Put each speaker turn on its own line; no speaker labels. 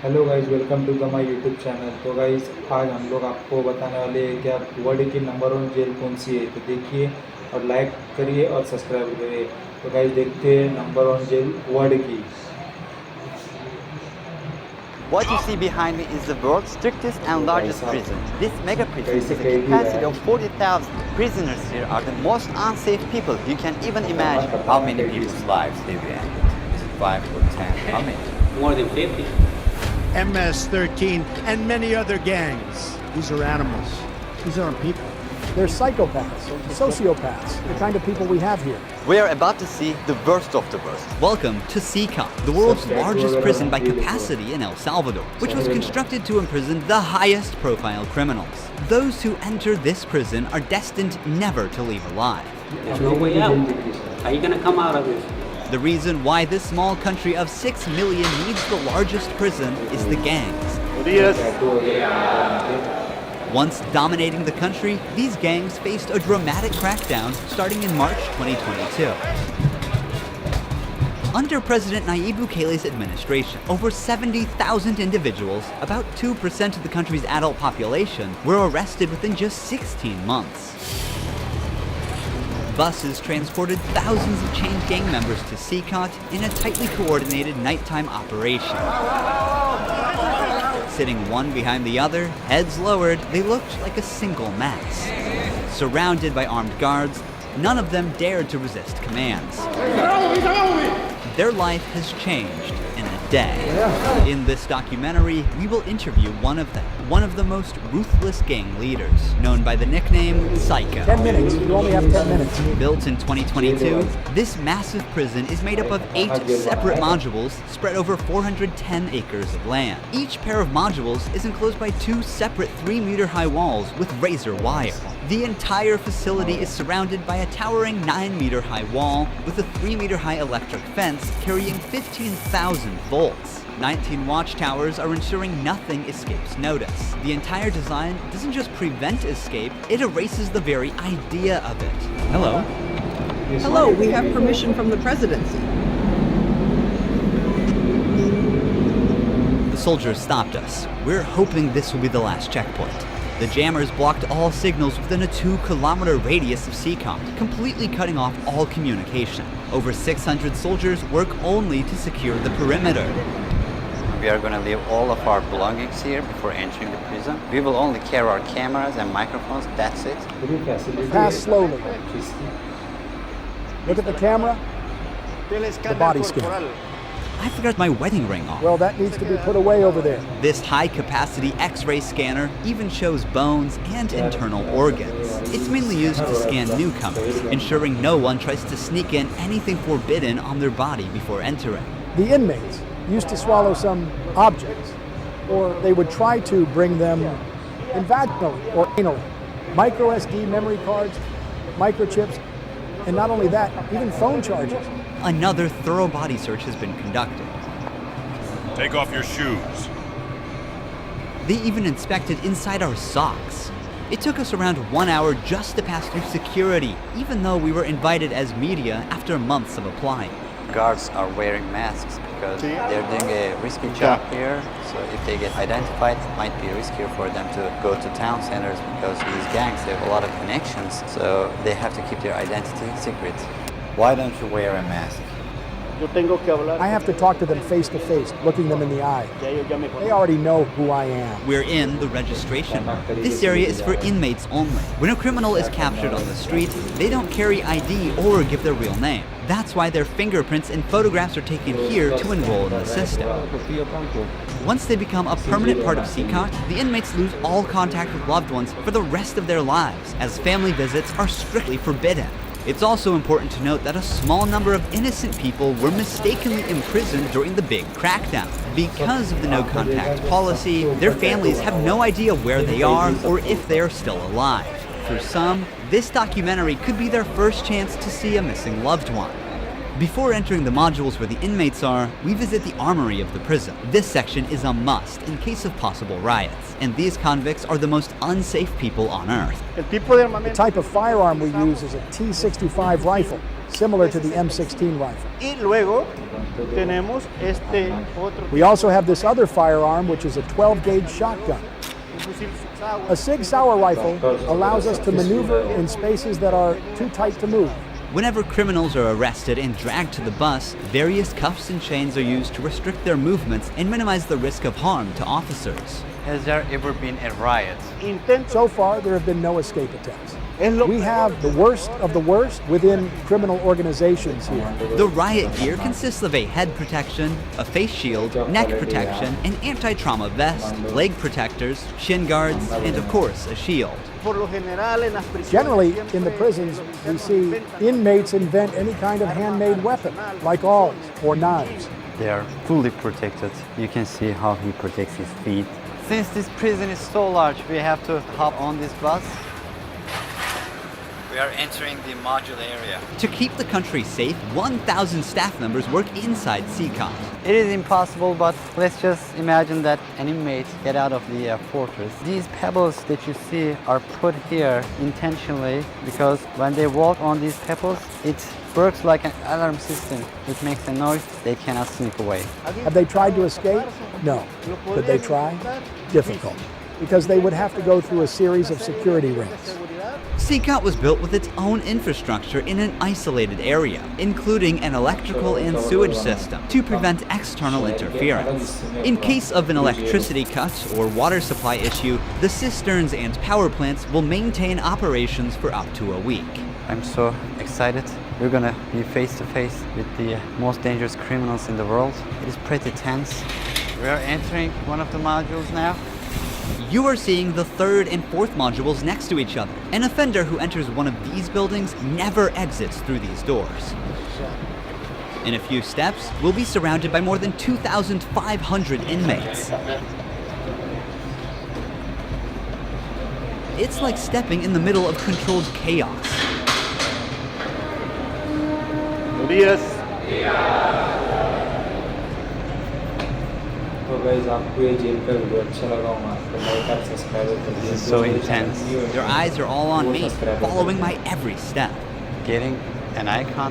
Hello guys, welcome to the my YouTube channel. तो guys, आज हम लोग आपको बताने वाले हैं कि आप वर्ल्ड की नंबर वन जेल कौन सी है। तो देखिए और लाइक करिए और सब्सक्राइब करिए। तो गाइस, देखते हैं नंबर वन जेल वर्ल्ड की।
What you see behind me is the world's strictest and largest prison. This mega prison
कैसे
has a
कैदी है
capacity of 40,000. Prisoners here are the most unsafe people you can even imagine. How many people's lives have you ended? Is it 5 or 10? How many?
More than 50.
MS-13 and many other gangs. These are animals. These aren't people.
They're psychopaths, sociopaths, the kind of people we have here.
We are about to see the worst of the worst.
Welcome to CECOT, the world's largest prison by capacity in El Salvador, which was constructed to imprison the highest profile criminals. Those who enter this prison are destined never to leave alive.
There's no way out. How are you going to come out of this?
The reason why this small country of 6 million needs the largest prison is the gangs. Once dominating the country, these gangs faced a dramatic crackdown starting in March 2022. Under President Nayib Bukele's administration, over 70,000 individuals, about 2% of the country's adult population, were arrested within just 16 months. Buses transported thousands of chained gang members to CECOT in a tightly coordinated nighttime operation. Sitting one behind the other, heads lowered, they looked like a single mass. Surrounded by armed guards, none of them dared to resist commands. Their life has changed in a day. In this documentary, we will interview one of them, one of the most ruthless gang leaders, known by the nickname Psycho.
10 minutes. You only have 10 minutes.
Built in 2022, this massive prison is made up of 8 separate modules spread over 410 acres of land. Each pair of modules is enclosed by 2 separate 3-meter-high walls with razor wire. The entire facility is surrounded by a towering 9-meter-high wall with a 3-meter-high electric fence carrying 15,000 volts. 19 watchtowers are ensuring nothing escapes notice. The entire design doesn't just prevent escape, it erases the very idea of it. Hello.
Hello, we have permission from the presidency.
The soldiers stopped us. We're hoping this will be the last checkpoint. The jammers blocked all signals within a 2-kilometer radius of CECOT, completely cutting off all communication. Over 600 soldiers work only to secure the perimeter.
We are going to leave all of our belongings here before entering the prison. We will only carry our cameras and microphones, that's it.
Pass slowly. Look at the camera. The body scan.
I forgot my wedding ring on.
Well, that needs to be put away over there.
This high-capacity X-ray scanner even shows bones and internal organs. It's mainly used to scan newcomers, ensuring no one tries to sneak in anything forbidden on their body before entering.
The inmates used to swallow some objects, or they would try to bring them vaginally or anally. Micro SD memory cards, microchips, and not only that, even phone chargers.
Another thorough body search has been conducted.
Take off your shoes.
They even inspected inside our socks. It took us around 1 hour just to pass through security, even though we were invited as media after months of applying.
Guards are wearing masks because they're doing a risky job here. So if they get identified, it might be riskier for them to go to town centers because these gangs, they have a lot of connections. So they have to keep their identity secret. Why don't you wear a mask?
I have to talk to them face to face, looking them in the eye. They already know who I am.
We're in the registration room. This area is for inmates only. When a criminal is captured on the street, they don't carry ID or give their real name. That's why their fingerprints and photographs are taken here to enroll in the system. Once they become a permanent part of CECOT, the inmates lose all contact with loved ones for the rest of their lives, as family visits are strictly forbidden. It's also important to note that a small number of innocent people were mistakenly imprisoned during the big crackdown. Because of the no-contact policy, their families have no idea where they are or if they are still alive. For some, this documentary could be their first chance to see a missing loved one. Before entering the modules where the inmates are, we visit the armory of the prison. This section is a must in case of possible riots, and these convicts are the most unsafe people on earth.
The type of firearm we use is a T-65 rifle. similar to the M16 rifle.
Y luego tenemos este otro
We also have this other firearm, which is a 12-gauge shotgun.
fusil Sauer.
A Sig Sauer rifle allows us to maneuver in spaces that are too tight to move.
Whenever criminals are arrested and dragged to the bus, various cuffs and chains are used to restrict their movements and minimize the risk of harm to officers.
Has there ever been a riot?
So far, there have been no escape attempts.
Es lo
We have the worst of the worst within criminal organizations here.
The riot gear consists of a head protection, a face shield, neck protection, an anti-trauma vest, leg protectors, shin guards, and of course, a shield.
por lo general en las prisiones.
Generally,
siempre
in the prisons, we see inmates invent any kind of handmade weapon, like awls or knives.
They are fully protected. You can see how he protects his feet. Since this prison is so large, we have to hop on this bus. We are entering the module area.
To keep the country safe, 1,000 staff members work inside CECOT.
It is impossible, but let's just imagine that an inmate get out of the fortress. These pebbles that you see are put here intentionally because when they walk on these pebbles, it works like an alarm system. It makes a noise, they cannot sneak away.
Have they tried to escape? No. Could they try? Difficult, because they would have to go through a series of security rings.
CECOT was built with its own infrastructure in an isolated area, including an electrical and sewage system to prevent external interference. In case of an electricity cut or water supply issue, the cisterns and power plants will maintain operations for up to a week.
I'm so excited. We're gonna be face to face with the most dangerous criminals in the world. It is pretty tense. We are entering one of the modules now.
You are seeing the third and fourth modules next to each other. An offender who enters one of these buildings never exits through these doors. In a few steps, we'll be surrounded by more than 2,500 inmates. It's like stepping in the middle of controlled chaos.
तो guys आपको ये jail का video अच्छा लगा होगा तो like और subscribe कर दीजिए.
So intense.
Their eyes are all on me, following my every step.
Getting an icon.